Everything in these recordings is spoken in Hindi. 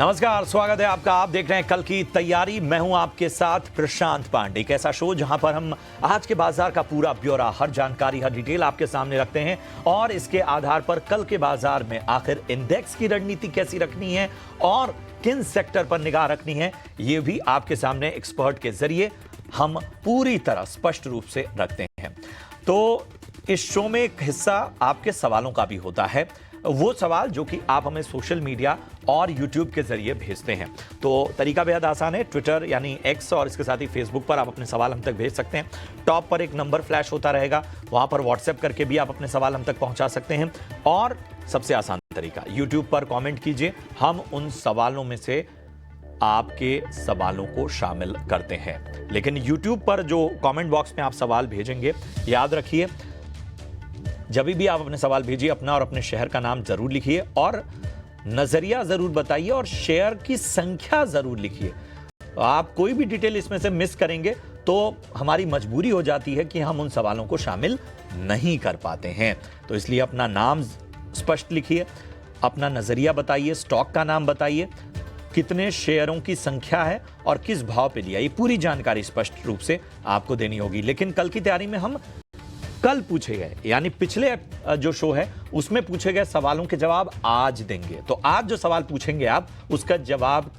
नमस्कार, स्वागत है आपका। आप देख रहे हैं कल की तैयारी। मैं हूं आपके साथ प्रशांत पांडे। एक ऐसा शो जहां पर हम आज के बाजार का पूरा ब्यौरा, हर जानकारी, हर डिटेल आपके सामने रखते हैं और इसके आधार पर कल के बाजार में आखिर इंडेक्स की रणनीति कैसी रखनी है और किन सेक्टर पर निगाह रखनी है, ये भी आपके सामने एक्सपर्ट के जरिए हम पूरी तरह स्पष्ट रूप से रखते हैं। तो इस शो में एक हिस्सा आपके सवालों का भी होता है, वो सवाल जो कि आप हमें सोशल मीडिया और यूट्यूब के जरिए भेजते हैं। तो तरीका बेहद आसान है। ट्विटर यानी एक्स और इसके साथ ही फेसबुक पर आप अपने सवाल हम तक भेज सकते हैं। टॉप पर एक नंबर फ्लैश होता रहेगा, वहां पर व्हाट्सएप करके भी आप अपने सवाल हम तक पहुंचा सकते हैं। और सबसे आसान तरीका, यूट्यूब पर कॉमेंट कीजिए, हम उन सवालों में से आपके सवालों को शामिल करते हैं। लेकिन यूट्यूब पर जो कमेंट बॉक्स में आप सवाल भेजेंगे, याद रखिए जब भी आप अपने सवाल भेजिए, अपना और अपने शहर का नाम जरूर लिखिए और नजरिया जरूर बताइए और शेयर की संख्या जरूर लिखिए। आप कोई भी डिटेल इसमें से मिस करेंगे तो हमारी मजबूरी हो जाती है कि हम उन सवालों को शामिल नहीं कर पाते हैं। तो इसलिए अपना नाम स्पष्ट लिखिए, अपना नजरिया बताइए, स्टॉक का नाम बताइए, कितने शेयरों की संख्या है और किस भाव पे लिया, ये पूरी जानकारी स्पष्ट रूप से आपको देनी होगी। लेकिन कल की तैयारी में हम कल पूछे गए, यानी पिछले जो शो है उसमें पूछे गए सवालों के जवाब आज देंगे। तो आज जो सवाल पूछेंगे आप, उसका जवाब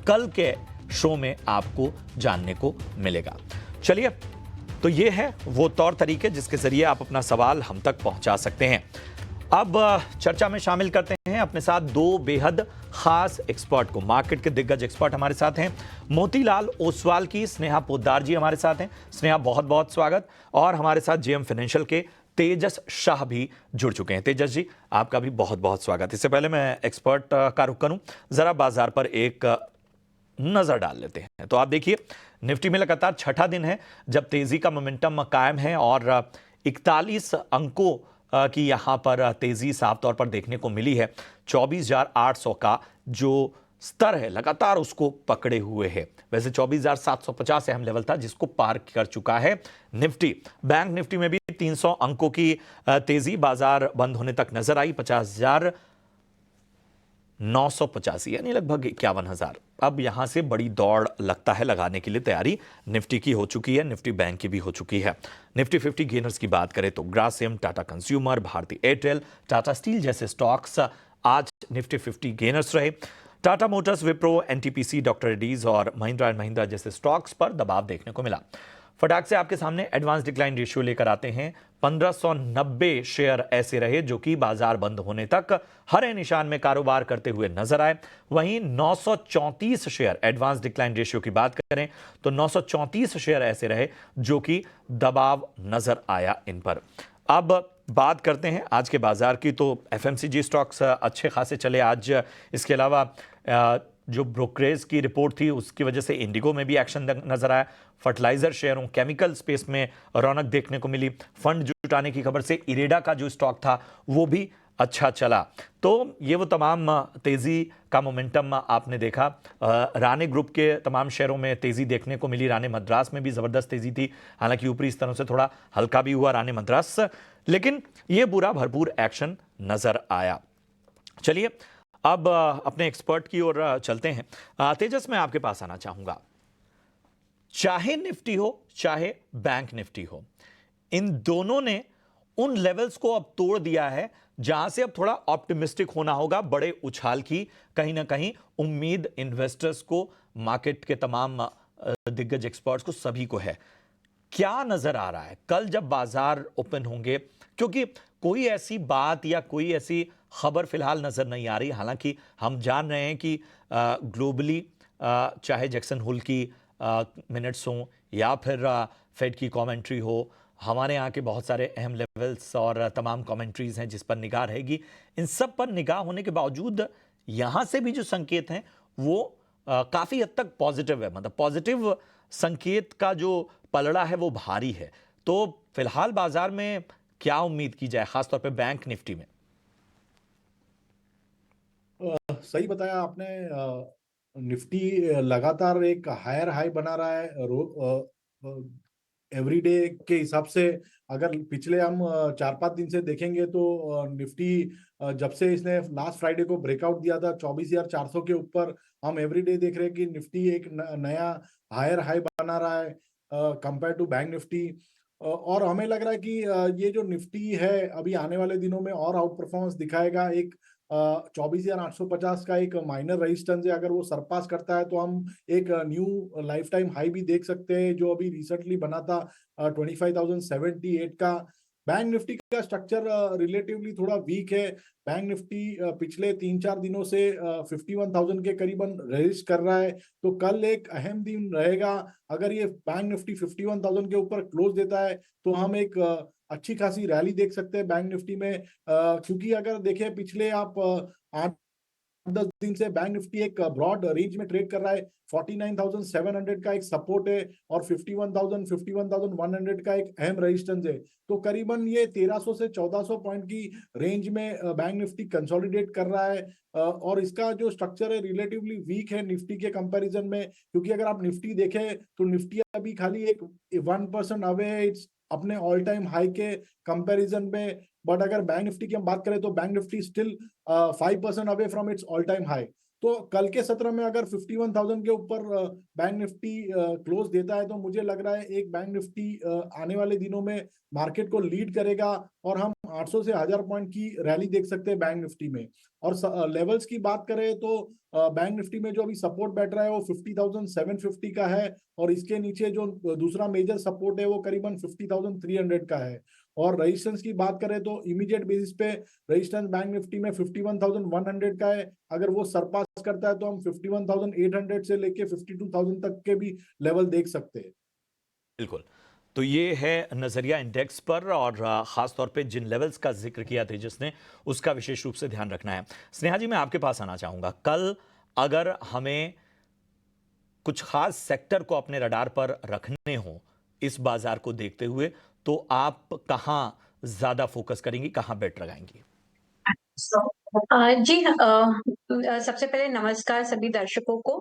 कल के शो में आपको जानने को मिलेगा। चलिए, तो ये है वो तौर तरीके जिसके जरिए आप अपना सवाल हम तक पहुंचा सकते हैं। अब चर्चा में शामिल करते हैं अपने साथ दो बेहद खास एक्सपर्ट को। मार्केट के दिग्गज एक्सपर्ट हमारे साथ हैं। मोतीलाल ओसवाल की स्नेहा पोद्दार जी हमारे साथ हैं। स्नेहा, बहुत बहुत स्वागत। और हमारे साथ जेएम फाइनेंशियल के तेजस शाह भी जुड़ चुके हैं। तेजस जी, आपका भी बहुत बहुत स्वागत। इससे पहले मैं एक्सपर्ट का रुख करूं, जरा बाजार पर एक नजर डाल लेते हैं। तो आप देखिए, निफ्टी में लगातार छठा दिन है जब तेजी का मोमेंटम कायम है और 41 अंकों की यहां पर तेजी साफ तौर पर देखने को मिली है। 24,800 का जो स्तर है लगातार उसको पकड़े हुए है। वैसे 24,750 अहम लेवल था जिसको पार कर चुका है निफ्टी। बैंक निफ्टी में भी 300 अंकों की तेजी बाजार बंद होने तक नजर आई। 50,985 यानी लगभग 51,000। अब यहां से बड़ी दौड़ लगता है लगाने के लिए तैयारी निफ्टी की हो चुकी है, निफ्टी बैंक की भी हो चुकी है। निफ्टी 50 गेनर्स की बात करें तो ग्रासिम, टाटा कंज्यूमर, भारती एयरटेल, टाटा स्टील जैसे स्टॉक्स आज निफ्टी 50 गेनर्स रहे। Tata Motors, Wipro, NTPC, doctor Reddy's और महिंद्रा एंड महिंद्रा जैसे स्टॉक्स पर दबाव देखने को मिला। फटाक से आपके सामने एडवांस डिक्लाइन रेशियो लेकर आते हैं। 1590 शेयर ऐसे रहे जो कि बाजार बंद होने तक हरे निशान में कारोबार करते हुए नजर आए। वहीं 934 शेयर, एडवांस डिक्लाइन रेशियो की बात करें तो 934 शेयर ऐसे रहे जो कि दबाव नजर आया इन पर। अब बात करते हैं आज के बाजार की। तो एफएमसीजी स्टॉक्स अच्छे खासे चले आज। इसके अलावा जो ब्रोकरेज की रिपोर्ट थी उसकी वजह से इंडिगो में भी एक्शन नजर आया। फर्टिलाइजर शेयरों, केमिकल स्पेस में रौनक देखने को मिली। फंड जुटाने की खबर से इरेडा का जो स्टॉक था वो भी अच्छा चला। तो ये वो तमाम तेजी का मोमेंटम आपने देखा। राणे ग्रुप के तमाम शेयरों में तेजी देखने को मिली। राणे मद्रास में भी जबरदस्त तेजी थी, हालांकि ऊपरी स्तरों से थोड़ा हल्का भी हुआ राणे मद्रास, लेकिन यह बुरा भरपूर एक्शन नजर आया। चलिए, अब अपने एक्सपर्ट की ओर चलते हैं। तेजस, मैं आपके पास आना चाहूंगा। चाहे निफ्टी हो चाहे बैंक निफ्टी हो, इन दोनों ने उन लेवल्स को अब तोड़ दिया है जहां से अब थोड़ा ऑप्टिमिस्टिक होना होगा। बड़े उछाल की कहीं ना कहीं उम्मीद इन्वेस्टर्स को, मार्केट के तमाम दिग्गज एक्सपर्ट्स को, सभी को है। क्या नजर आ रहा है कल जब बाजार ओपन होंगे? क्योंकि कोई ऐसी बात या कोई ऐसी खबर फिलहाल नजर नहीं आ रही। हालांकि हम जान रहे हैं कि ग्लोबली चाहे जैक्सन होल की मिनट्स हों या फिर फेड की कमेंट्री हो, हमारे यहाँ के बहुत सारे अहम लेवल्स और तमाम कमेंट्रीज हैं जिस पर निगाह रहेगी। इन सब पर निगाह होने के बावजूद यहाँ से भी जो संकेत हैं वो काफी हद तक पॉजिटिव है। मतलब पॉजिटिव संकेत का जो पलड़ा है वो भारी है। तो फिलहाल बाजार में क्या उम्मीद की जाए, खासतौर पे बैंक निफ्टी में? सही बताया आपने। निफ्टी लगातार एक हायर हाई बना रहा है। एवरीडे के हिसाब से अगर पिछले हम 4-5 दिन से देखेंगे तो निफ्टी जब से इसने लास्ट फ्राइडे को ब्रेकआउट दिया था 24,400 के ऊपर, हम एवरीडे देख रहे हैं कि निफ्टी एक नया हायर हाई बना रहा है कंपेयर टू बैंक निफ्टी। और हमें लग रहा है कि ये जो निफ्टी है अभी आने वाले दिनों में और आउट परफॉर्मेंस दिखाएगा। एक 24,850 का एक माइनर रेजिस्टेंस है, अगर वो सरपास करता है तो हम एक न्यू लाइफ टाइम हाई भी देख सकते हैं जो अभी रिसेंटली बना था 25,078 का। बैंक निफ्टी का स्ट्रक्चर रिलेटिवली थोड़ा वीक है। बैंक निफ्टी पिछले 3-4 दिनों से 51,000 के करीबन रेजिस्ट कर रहा है, तो कल एक अहम दिन रहेगा। अगर ये बैंक निफ्टी 51,000 के ऊपर क्लोज देता है तो हम एक अच्छी खासी रैली देख सकते हैं बैंक निफ्टी में। क्योंकि अगर देखें पिछले आप 8-10 दिन से बैंक निफ्टी एक ब्रॉड रेंज में ट्रेड कर रहा है। 49,700 का एक सपोर्ट है और 51,000 51,100 का एक अहम रेजिस्टेंस है। तो करीबन ये 1300 से 1400 पॉइंट की रेंज में बैंक निफ्टी कंसोलिडेट कर रहा है। और इसका जो स्ट्रक्चर है रिलेटिवली वीक है निफ्टी के कंपैरिजन में, क्योंकि अगर आप निफ्टी देखें तो निफ्टी अभी खाली एक 1% अवे है इट्स अपने ऑल टाइम हाई के कंपैरिजन में। बट अगर बैंक निफ्टी की हम बात करें तो bank Nifty still 5% away from its all time high. तो कल के सत्र में अगर 51,000 के ऊपर बैंक निफ्टी क्लोज देता है तो मुझे लग रहा है एक बैंक निफ्टी आने वाले दिनों में मार्केट को लीड करेगा और हम 800 से 1000 पॉइंट की रैली देख सकते हैं बैंक निफ्टी में। और लेवल्स की बात करें तो बैंक निफ्टी में जो अभी सपोर्ट बैठ रहा है वो 50,750 का है और इसके नीचे जो दूसरा मेजर सपोर्ट है वो करीबन 50,300 का है। और रेजिस्टेंस की बात करें तो इमीडिएट बेसिस पे रेजिस्टेंस बैंक निफ्टी में 51,100 का है। अगर वो सरपास करता है तो हम 51,800 से लेके 52,000 तक के भी लेवल देख सकते हैं। बिल्कुल। तो ये है नजरिया इंडेक्स पर, और खास तौर पे जिन लेवल्स का जिक्र किया तेजस ने, उसका विशेष रूप से ध्यान रखना है। स्नेहा जी, मैं आपके पास आना चाहूंगा। कल अगर हमें कुछ खास सेक्टर को अपने रडार पर रखने हो इस बाजार को देखते हुए, तो आप कहां ज्यादा फोकस करेंगी, कहां बेट लगाएंगी? जी सबसे पहले नमस्कार सभी दर्शकों को।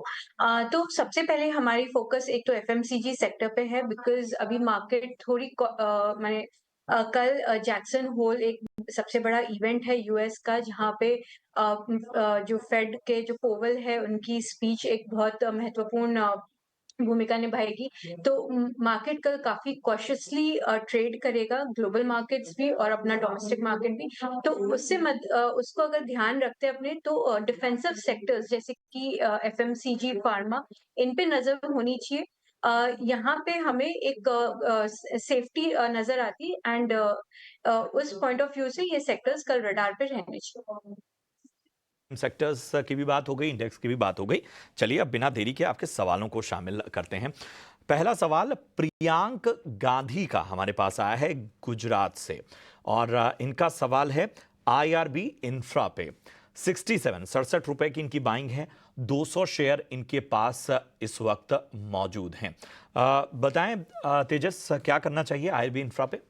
तो सबसे पहले हमारी फोकस एक तो एफएमसीजी सेक्टर पे है, बिकॉज अभी मार्केट थोड़ी मैंने कल जैक्सन होल एक सबसे बड़ा इवेंट है यूएस का, जहाँ पे जो फेड के जो पोवल है उनकी स्पीच एक बहुत महत्वपूर्ण भूमिका निभाएगी। तो मार्केट कल काफी कॉशियसली ट्रेड करेगा, ग्लोबल मार्केट्स भी और अपना डोमेस्टिक मार्केट भी। तो उसको अगर ध्यान रखते हैं अपने, तो डिफेंसिव सेक्टर्स जैसे कि एफएमसीजी, फार्मा, इन पे नजर होनी चाहिए। यहाँ पे हमें एक सेफ्टी नजर आती है, एंड उस पॉइंट ऑफ व्यू से ये सेक्टर्स कल रडार पे रहने चाहिए। सेक्टर्स की भी बात हो गई, इंडेक्स की भी बात हो गई। चलिए अब बिना देरी के आपके सवालों को शामिल करते हैं। पहला सवाल प्रियांक गांधी का हमारे पास आया है गुजरात से, और इनका सवाल है आईआरबी इंफ्रा पे 67 रुपए की इनकी बाइंग है। 200 शेयर इनके पास इस वक्त मौजूद हैं। बताएं तेजस, क्या करना चाहिए आईआरबी इंफ्रा पे?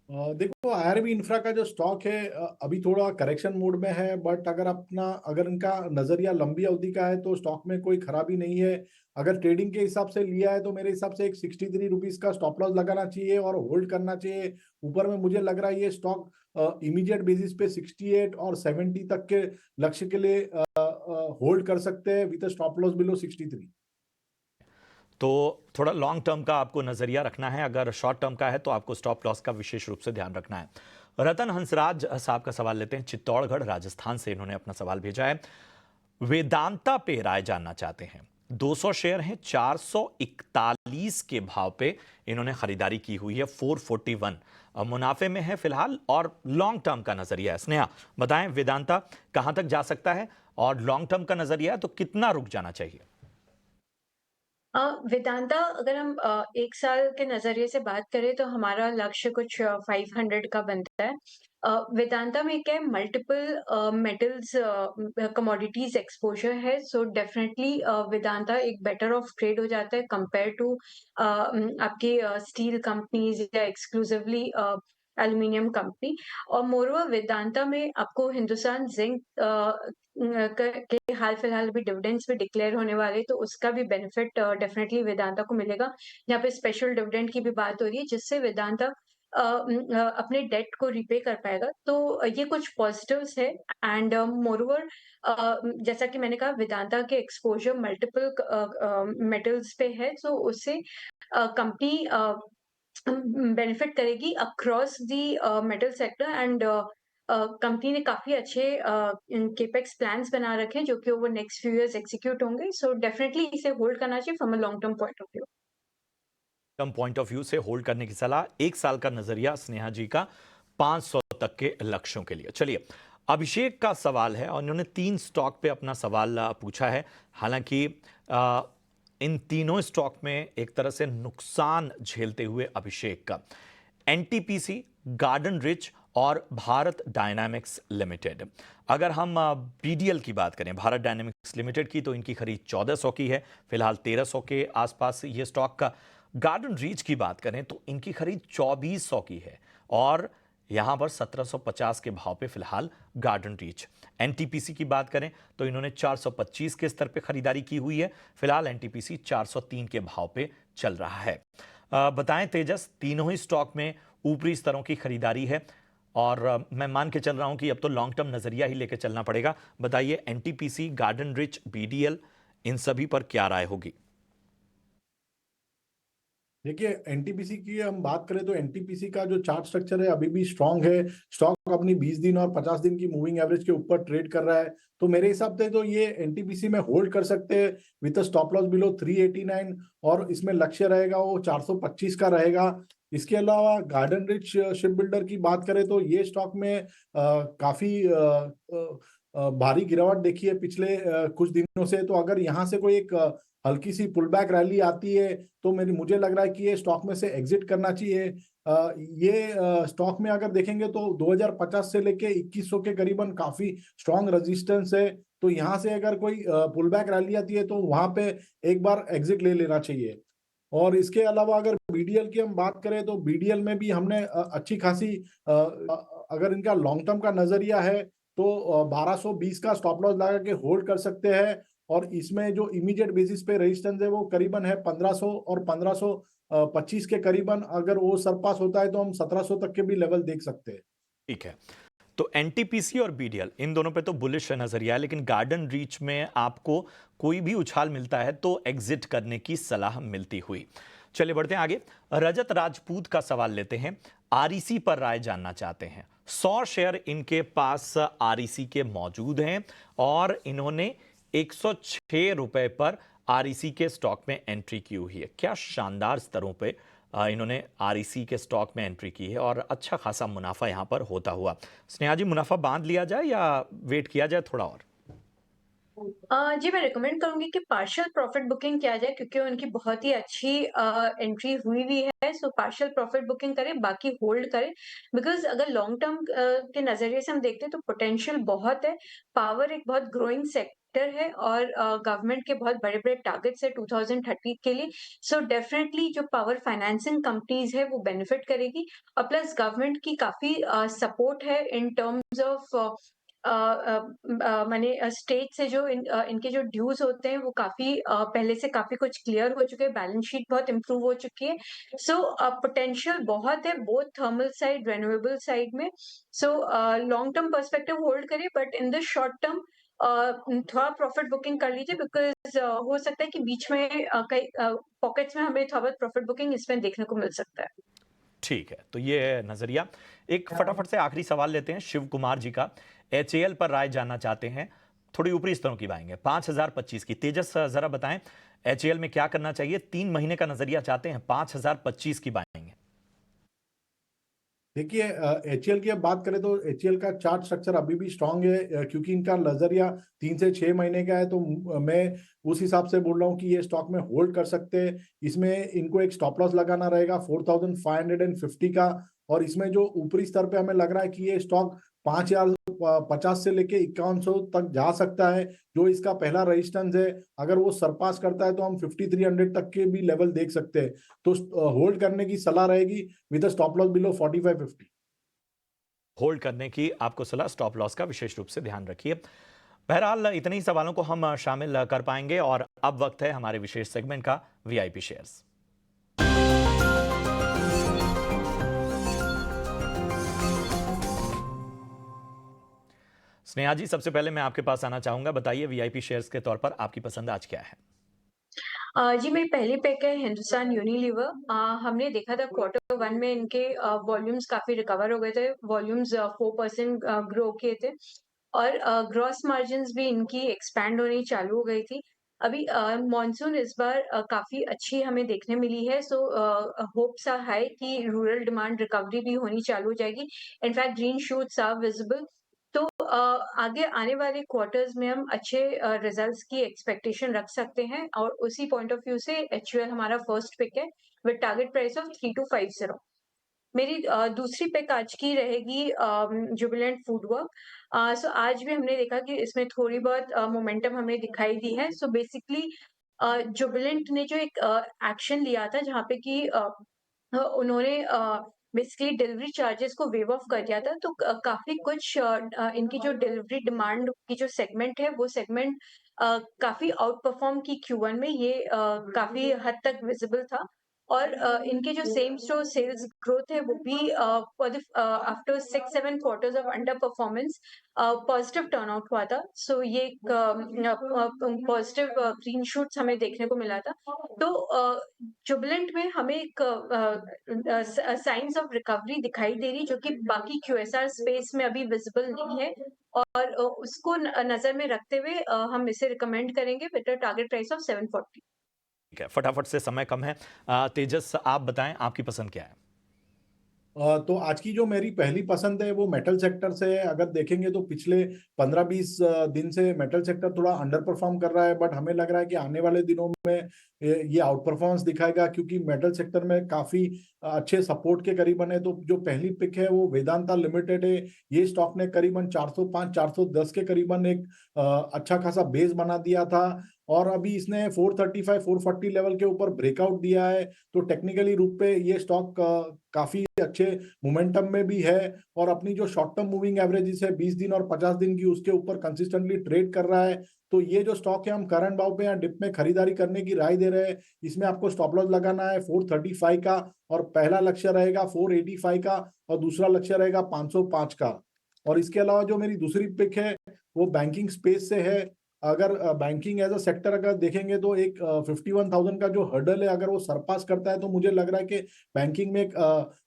देखो आईआरबी इंफ्रा का जो स्टॉक है अभी थोड़ा करेक्शन मोड में है, बट अगर इनका नजरिया लंबी अवधि का है तो स्टॉक में कोई खराबी नहीं है। अगर ट्रेडिंग के हिसाब से लिया है तो मेरे हिसाब से एक 63 रुपीज का स्टॉप लॉस लगाना चाहिए और होल्ड करना चाहिए। ऊपर में मुझे लग रहा है ये स्टॉक इमीडिएट बेसिस पे 68 और 70 तक के लक्ष्य के लिए होल्ड कर सकते हैं विद स्टॉप लॉस बिलो 63। तो थोड़ा लॉन्ग टर्म का आपको नजरिया रखना है, अगर शॉर्ट टर्म का है तो आपको स्टॉप लॉस का विशेष रूप से ध्यान रखना है। रतन हंसराज साहब का सवाल लेते हैं, चित्तौड़गढ़ राजस्थान से इन्होंने अपना सवाल भेजा है। वेदांता पे राय जानना चाहते हैं। 200 शेयर हैं, 441 के भाव पे इन्होंने खरीदारी की हुई है, 441 मुनाफे में है फिलहाल, और लॉन्ग टर्म का नजरिया है। स्नेहा बताएं, वेदांता कहां तक जा सकता है, और लॉन्ग टर्म का नजरिया है तो कितना रुक जाना चाहिए? वेदांता, अगर हम 1 साल के नजरिए से बात करें तो हमारा लक्ष्य कुछ 500 का बनता है। वेदांता में क्या है, मल्टीपल मेटल्स कमोडिटीज एक्सपोजर है, सो डेफिनेटली वेदांता एक बेटर ऑफ ट्रेड हो जाता है कंपेयर टू आपके स्टील कंपनीज या एक्सक्लूसिवली एल्यूमिनियम कंपनी। और मोरओवर वेदांता में आपको हिंदुस्तान जिंक के हाल फिलहाल भी डिविडेंड्स भी डिक्लेयर होने वाले, तो उसका भी बेनिफिट डेफिनेटली वेदांता को मिलेगा। यहाँ पे स्पेशल डिविडेंड की भी बात हो रही है, जिससे वेदांता अपने डेट को रीपे कर पाएगा। तो ये कुछ पॉजिटिव्स है। एंड मोरओवर जैसा कि मैंने कहा, वेदांता के एक्सपोजर मल्टीपल मेटल्स पे है, तो उससे कंपनी बेनिफिट करेगी across the metal sector. And company ने काफी अच्छे केपेक्स प्लान्स बना रखे हैं, जो कि over next few years execute होंगे। सो डेफिनेटली इसे होल्ड करना चाहिए from a long term point of view. Term point of view से होल्ड करने की सलाह, 1 साल का नजरिया स्नेहा जी का 500 तक के लक्ष्यों के लिए। चलिए, अभिषेक का सवाल है और इन्होंने 3 स्टॉक पे अपना सवाल पूछा है। हालांकि इन तीनों स्टॉक में एक तरह से नुकसान झेलते हुए अभिषेक का एनटीपीसी, गार्डन रिच और भारत डायनामिक्स लिमिटेड। अगर हम बीडीएल की बात करें, भारत डायनामिक्स लिमिटेड की, तो इनकी खरीद 1400 की है, फिलहाल 1300 के आसपास ये स्टॉक का। गार्डन रीच की बात करें तो इनकी खरीद 2400 की है और यहां पर 1750 के भाव पे फिलहाल गार्डन रीच। एनटीपीसी की बात करें तो इन्होंने 425 के स्तर पे खरीदारी की हुई है, फिलहाल एनटीपीसी 403 के भाव पे चल रहा है। बताएं तेजस, तीनों ही स्टॉक में ऊपरी स्तरों की खरीदारी है और मैं मान के चल रहा हूं कि अब तो लॉन्ग टर्म नजरिया ही लेके चलना पड़ेगा। बताइए, एनटीपीसी, गार्डन रिच, बीडीएल, इन सभी पर क्या राय होगी? देखिए, एनटीपीसी की हम बात करें तो एनटीपीसी का जो चार्ट स्ट्रक्चर है अभी भी स्ट्रांग है। स्टॉक अपनी 20 दिन और 50 दिन की मूविंग एवरेज के ऊपर ट्रेड कर रहा है, तो मेरे हिसाब से तो ये एनटीपीसी में होल्ड कर सकते हैं विद स्टॉप लॉस बिलो 389, और इसमें लक्ष्य रहेगा वो 425 का रहेगा। इसके अलावा गार्डन रिच शिप बिल्डर की बात करें तो ये स्टॉक में काफी भारी गिरावट देखी है पिछले कुछ दिनों से। तो अगर यहाँ से कोई एक हल्की सी पुल बैक रैली आती है तो मुझे लग रहा है कि ये स्टॉक में से एग्जिट करना चाहिए। ये स्टॉक में अगर देखेंगे तो 2050 से लेके 2100 के करीबन काफी स्ट्रॉन्ग रेजिस्टेंस है, तो यहाँ से अगर कोई पुल बैक रैली आती है तो वहां पे एक बार एग्जिट ले लेना चाहिए। और इसके अलावा अगर बीडीएल की हम बात करें तो बीडीएल में भी हमने अच्छी खासी अगर इनका लॉन्ग टर्म का नजरिया है तो 1220 का स्टॉप लॉस लगा के होल्ड कर सकते हैं। और इसमें जो इमीडिएट बेसिस पे रेजिस्टेंस है वो करीबन है 1500 और 1525 के करीबन। अगर वो सरपास होता है तो हम 1700 तक के भी लेवल देख सकते हैं। ठीक है, तो एनटीपीसी और बीडीएल, इन दोनों पे तो बुलिश नजरिया है, लेकिन गार्डन रीच में आपको कोई भी उछाल मिलता है तो एग्जिट करने की सलाह मिलती हुई। चलिए बढ़ते हैं आगे। रजत राजपूत का सवाल लेते हैं, आरईसी पर राय जानना चाहते हैं। 100 शेयर इनके पास आरईसी के मौजूद हैं और इन्होंने 106 रुपए पर आरईसी के स्टॉक में एंट्री की हुई है। क्या शानदार स्तरों पे इन्होंने आरईसी के स्टॉक में एंट्री की है और अच्छा खासा मुनाफा यहां पर होता हुआ। स्नेहा जी, मुनाफा बांध लिया जाए या वेट किया जाए थोड़ा और? जी, मैं रिकमेंड करूंगी कि पार्शियल प्रॉफिट बुकिंग किया जाए, क्योंकि उनकी बहुत ही अच्छी एंट्री हुई भी है। सो पार्शियल प्रॉफिट बुकिंग करें, बाकी होल्ड करें। बिकॉज अगर लॉन्ग टर्म के नजरिए से हम देखते हैं तो पोटेंशियल बहुत है। पावर एक बहुत ग्रोइंग सेक्टर है और गवर्नमेंट के बहुत बड़े बड़े टारगेट्स है 2030 के लिए। सो डेफिनेटली जो पावर फाइनेंसिंग कंपनीज है वो बेनिफिट करेगी। और प्लस गवर्नमेंट की काफी सपोर्ट है इन टर्म्स ऑफ माने स्टेट से जो इनके जो ड्यूज होते हैं वो काफी पहले से काफी कुछ क्लियर हो चुके हैं, बैलेंस शीट बहुत इम्प्रूव हो चुकी है। सो पोटेंशियल बहुत है both thermal side, renewable side में। So long term perspective hold करिए, but in the short term थोड़ा प्रॉफिट बुकिंग कर लीजिए, बिकॉज हो सकता है कि बीच में कई पॉकेट्स में हमें थोड़ा बहुत प्रॉफिट बुकिंग इसमें देखने को मिल सकता है। ठीक है, तो ये है नजरिया। एक फटाफट से आखिरी सवाल लेते हैं शिव कुमार जी का। एचएएल पर राय जानना चाहते हैं, थोड़ी ऊपरी स्तरों की बाएंगे, 5025 की। तेजस जरा बताएं, एचएएल में क्या करना चाहिए? 3 महीने का नजरिया चाहते हैं, 5025 की बाएंगे। देखिए, एचएल की अब बात करें तो एचएल का चार्ट स्ट्रक्चर अभी भी स्ट्रांग है, क्योंकि इनका नजरिया 3 से 6 महीने का है। तो मैं उस हिसाब से बोल रहा हूँ कि ये स्टॉक में होल्ड कर सकते हैं। इसमें इनको एक स्टॉप लॉस लगाना रहेगा 4550 का, और इसमें जो ऊपरी स्तर पे हमें लग रहा है कि ये स्टॉक 5050 से लेके 5100 तक जा सकता है, जो इसका पहला रेजिस्टेंस है। अगर वो सरपास करता है तो हम 5300 तक के भी लेवल देख सकते हैं। तो होल्ड करने की सलाह रहेगी with stop loss below 4550। Hold करने की आपको सलाह, स्टॉप लॉस का विशेष रूप से ध्यान रखिए। बहरहाल इतने ही सवालों को हम शामिल कर पाएंगे और अब वक्त है हमारे विशेष सेगमेंट का, वीआईपी शेयर्स। स्नेहा जी, सबसे पहले मैं आपके पास आना चाहूंगा, बताइए वीआईपी शेयर्स के तौर पर आपकी पसंद आज क्या है? जी, मेरी पहली पिक है हिंदुस्तान यूनिलीवर। हमने देखा था क्वार्टर वन में इनके वॉल्यूम्स काफी रिकवर हो गए थे। वॉल्यूम्स 4% ग्रो किए थे और ग्रॉस मार्जिन्स भी इनकी एक्सपैंड होनी चालू हो गई थी। अभी मॉनसून इस बार काफी अच्छी हमें देखने मिली है, सो होप्स आर हाई कि रूरल डिमांड रिकवरी भी होनी चालू हो जाएगी। In fact green shoots are visible. तो आगे आने वाले क्वार्टर्स में हम अच्छे रिजल्ट्स की एक्सपेक्टेशन रख सकते हैं और उसी पॉइंट ऑफ व्यू से एचयूएल हमारा फर्स्ट पिक है विद टारगेट प्राइस ऑफ 3250। मेरी दूसरी पिक आज की रहेगी जुबिलेंट फूडवर्क। सो आज भी हमने देखा कि इसमें थोड़ी बहुत मोमेंटम हमें दिखाई दी है। सो बेसिकली जुबिलेंट ने जो एक एक्शन लिया था जहाँ पे कि उन्होंने बेसिकली डिलीवरी चार्जेस को वेव ऑफ कर दिया था, तो काफी कुछ इनकी जो डिलीवरी डिमांड की जो सेगमेंट है वो सेगमेंट काफी आउट परफॉर्म की Q1 में। ये काफी हद तक विजिबल था और इनके जो सेम स्टोर सेल्स ग्रोथ है वो भी for the after 6-7 quarters of under performance positive turn out हुआ था। सो ये एक पॉजिटिव ग्रीन शूट्स हमें देखने को मिला था। तो जुबिलेंट में हमें एक साइंस ऑफ रिकवरी दिखाई दे रही जो कि बाकी QSR स्पेस में अभी विजिबल नहीं है और उसको नजर में रखते हुए हम इसे रिकमेंड करेंगे with a target price of 740। ठीक है, फटाफट से, समय कम है। तेजस, आप बताएं आपकी पसंद क्या है? तो आज की जो मेरी पहली पसंद है वो मेटल सेक्टर से है। अगर देखेंगे तो पिछले 15-20 दिन से मेटल सेक्टर थोड़ा अंडर परफॉर्म कर रहा है, बट हमें लग रहा है कि आने वाले दिनों में ये आउट परफॉर्मेंस दिखाएगा क्योंकि मेटल सेक्टर में काफी अच्छे सपोर्ट के करीबन है। तो जो पहली पिक है वो वेदांता लिमिटेड है। ये स्टॉक ने करीबन 405-410 के करीबन एक अच्छा खासा बेस बना दिया था और अभी इसने 435-440 लेवल के ऊपर ब्रेकआउट दिया है। तो टेक्निकली रूप पे ये स्टॉक काफी अच्छे मोमेंटम में भी है और अपनी जो शॉर्ट टर्म मूविंग एवरेजेस है 20 दिन और 50 दिन की, उसके ऊपर कंसिस्टेंटली ट्रेड कर रहा है। तो ये जो स्टॉक है हम करंट भाव पे या डिप में खरीदारी करने की राय दे रहे हैं। इसमें आपको स्टॉप लॉस लगाना है 435 का और पहला लक्ष्य रहेगा 485 का और दूसरा लक्ष्य रहेगा 505 का। और इसके अलावा जो मेरी दूसरी पिक है वो बैंकिंग स्पेस से है। अगर बैंकिंग एज अ सेक्टर अगर देखेंगे तो एक 51,000 का जो हर्डल है अगर वो सरपास करता है तो मुझे लग रहा है कि बैंकिंग में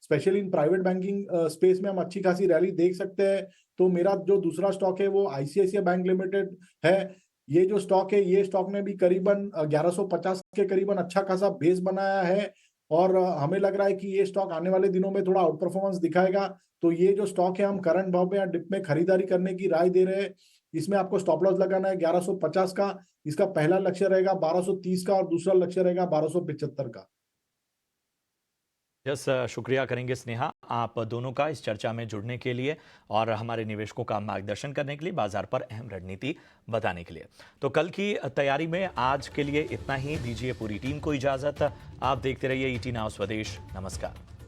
specially in private banking space में हम अच्छी खासी रैली देख सकते हैं। तो मेरा जो दूसरा स्टॉक है वो आईसीआईसीआई बैंक लिमिटेड है। ये जो स्टॉक है ये स्टॉक ने भी करीबन 1150 के करीबन अच्छा खासा बेस बनाया है और हमें लग रहा है कि ये स्टॉक आने वाले दिनों में थोड़ा आउट परफॉर्मेंस दिखाएगा। तो ये जो स्टॉक है हम करंट भाव पे या डिप में खरीदारी करने की राय दे रहे हैं। इसमें आपको स्टॉप लॉस लगाना है 1150 का। इसका पहला लक्ष्य रहेगा 1230 का और दूसरा लक्ष्य रहेगा 1275 का। यस, शुक्रिया करेंगे स्नेहा आप दोनों का इस चर्चा में जुड़ने के लिए और हमारे निवेशकों का मार्गदर्शन करने के लिए, बाजार पर अहम रणनीति बताने के लिए। तो कल की तैयारी में आज के लिए इतना ही। दीजिए पूरी टीम को इजाजत। आप देखते रहिए ईटी नाउ स्वदेश। नमस्कार।